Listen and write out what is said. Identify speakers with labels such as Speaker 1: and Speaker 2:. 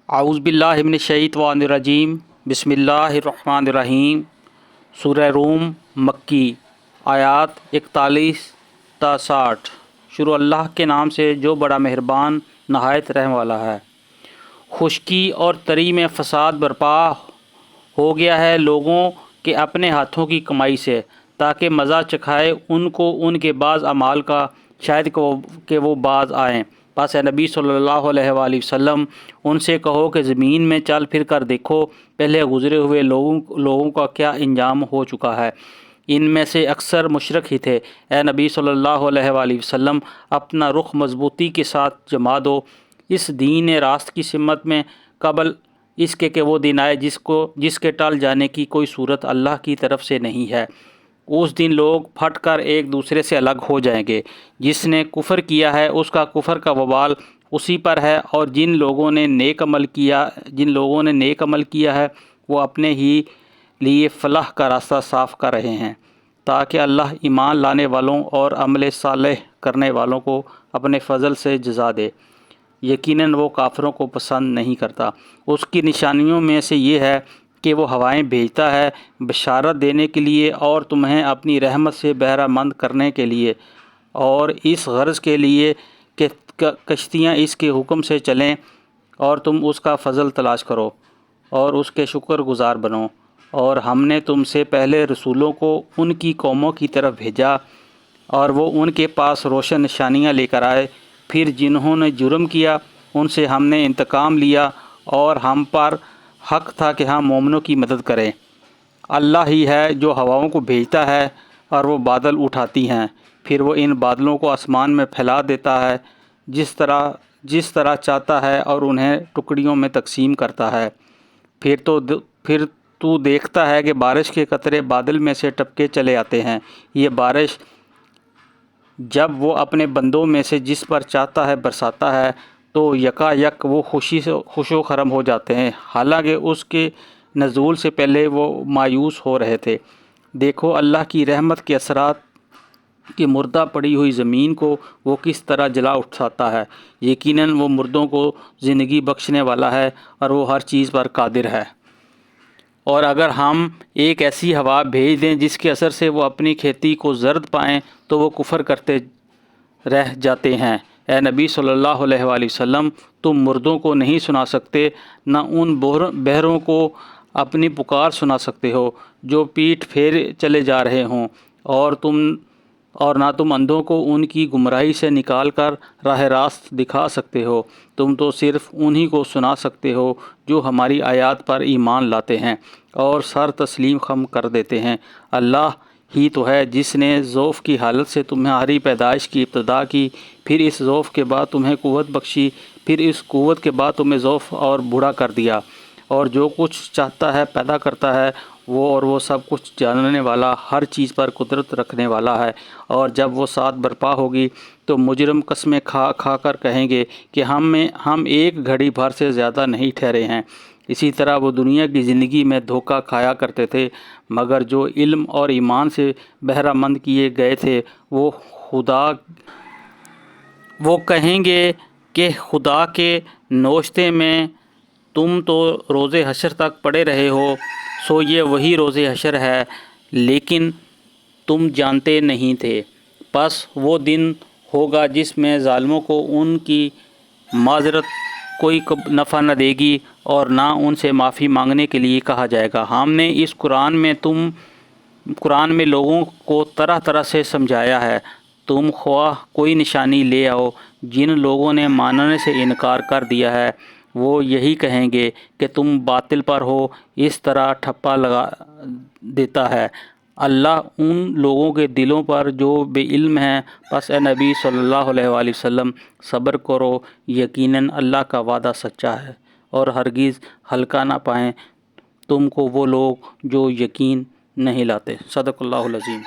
Speaker 1: اعوذ باللہ من الشیطان الرجیم بسم اللہ الرحمن الرحیم۔ سورہ روم مکی، آیات 41 تا 60۔ شروع اللہ کے نام سے جو بڑا مہربان نہایت رحم والا ہے۔ خشکی اور تری میں فساد برپا ہو گیا ہے لوگوں کے اپنے ہاتھوں کی کمائی سے، تاکہ مزہ چکھائے ان کو ان کے بعض اعمال کا، شاید کہ وہ باز آئیں۔ پس اے نبی صلی اللہ علیہ وآلہ وسلم ان سے کہو کہ زمین میں چل پھر کر دیکھو پہلے گزرے ہوئے لوگوں کا کیا انجام ہو چکا ہے، ان میں سے اکثر مشرک ہی تھے۔ اے نبی صلی اللہ علیہ وآلہ وسلم اپنا رخ مضبوطی کے ساتھ جما دو اس دین راست کی سمت میں، قبل اس کے کہ وہ دن آئے جس کے ٹل جانے کی کوئی صورت اللہ کی طرف سے نہیں ہے۔ اس دن لوگ پھٹ کر ایک دوسرے سے الگ ہو جائیں گے۔ جس نے کفر کیا ہے اس کا کفر کا وبال اسی پر ہے، اور جن لوگوں نے نیک عمل کیا ہے وہ اپنے ہی لیے فلاح کا راستہ صاف کر رہے ہیں، تاکہ اللہ ایمان لانے والوں اور عمل صالح کرنے والوں کو اپنے فضل سے جزا دے۔ یقیناً وہ کافروں کو پسند نہیں کرتا۔ اس کی نشانیوں میں سے یہ ہے کہ وہ ہوائیں بھیجتا ہے بشارت دینے کے لیے اور تمہیں اپنی رحمت سے بہرہ مند کرنے کے لیے، اور اس غرض کے لیے کہ کشتیاں اس کے حکم سے چلیں، اور تم اس کا فضل تلاش کرو اور اس کے شکر گزار بنو۔ اور ہم نے تم سے پہلے رسولوں کو ان کی قوموں کی طرف بھیجا، اور وہ ان کے پاس روشن نشانیاں لے کر آئے، پھر جنہوں نے جرم کیا ان سے ہم نے انتقام لیا، اور ہم پر حق تھا کہ ہم مومنوں کی مدد کریں۔ اللہ ہی ہے جو ہواؤں کو بھیجتا ہے اور وہ بادل اٹھاتی ہیں، پھر وہ ان بادلوں کو آسمان میں پھیلا دیتا ہے جس طرح چاہتا ہے، اور انہیں ٹکڑیوں میں تقسیم کرتا ہے۔ پھر تو دیکھتا ہے کہ بارش کے قطرے بادل میں سے ٹپکے چلے آتے ہیں۔ یہ بارش جب وہ اپنے بندوں میں سے جس پر چاہتا ہے برساتا ہے تو یکا یک وہ خوش و خرم ہو جاتے ہیں، حالانکہ اس کے نزول سے پہلے وہ مایوس ہو رہے تھے۔ دیکھو اللہ کی رحمت کے اثرات کہ مردہ پڑی ہوئی زمین کو وہ کس طرح جلا اٹھاتا ہے۔ یقیناً وہ مردوں کو زندگی بخشنے والا ہے اور وہ ہر چیز پر قادر ہے۔ اور اگر ہم ایک ایسی ہوا بھیج دیں جس کے اثر سے وہ اپنی کھیتی کو زرد پائیں تو وہ کفر کرتے رہ جاتے ہیں۔ اے نبی صلی اللہ علیہ وآلہ وسلم تم مردوں کو نہیں سنا سکتے، نہ ان بہروں کو اپنی پکار سنا سکتے ہو جو پیٹھ پھیرے چلے جا رہے ہوں، اور نہ تم اندھوں کو ان کی گمراہی سے نکال کر راہ راست دکھا سکتے ہو۔ تم تو صرف انہی کو سنا سکتے ہو جو ہماری آیات پر ایمان لاتے ہیں اور سر تسلیم خم کر دیتے ہیں۔ اللہ ہی تو ہے جس نے ضعف کی حالت سے تمہاری پیدائش کی ابتدا کی، پھر اس ضعف کے بعد تمہیں قوت بخشی، پھر اس قوت کے بعد تمہیں ضعف اور بوڑھا کر دیا، اور جو کچھ چاہتا ہے پیدا کرتا ہے وہ سب کچھ جاننے والا، ہر چیز پر قدرت رکھنے والا ہے۔ اور جب وہ سات برپا ہوگی تو مجرم قسمیں کھا کر کہیں گے کہ ہم ایک گھڑی بھر سے زیادہ نہیں ٹھہرے ہیں۔ اسی طرح وہ دنیا کی زندگی میں دھوکہ کھایا کرتے تھے، مگر جو علم اور ایمان سے بہرہ مند کیے گئے تھے وہ کہیں گے کہ خدا کے نوشتے میں تم تو روز حشر تک پڑے رہے ہو، سو یہ وہی روز حشر ہے، لیکن تم جانتے نہیں تھے۔ پس وہ دن ہوگا جس میں ظالموں کو ان کی معذرت کوئی نفع نہ دے گی اور نہ ان سے معافی مانگنے کے لیے کہا جائے گا۔ ہم نے اس قرآن میں لوگوں کو طرح طرح سے سمجھایا ہے۔ تم خواہ کوئی نشانی لے آؤ، جن لوگوں نے ماننے سے انکار کر دیا ہے وہ یہی کہیں گے کہ تم باطل پر ہو، اس طرح ٹھپا لگا دیتا ہے اللہ ان لوگوں کے دلوں پر جو بے علم ہیں۔ پس اے نبی صلی اللہ علیہ وآلہ وسلم صبر کرو، یقیناً اللہ کا وعدہ سچا ہے، اور ہرگز ہلکا نہ پائیں تم کو وہ لوگ جو یقین نہیں لاتے۔ صدق اللہ العظیم۔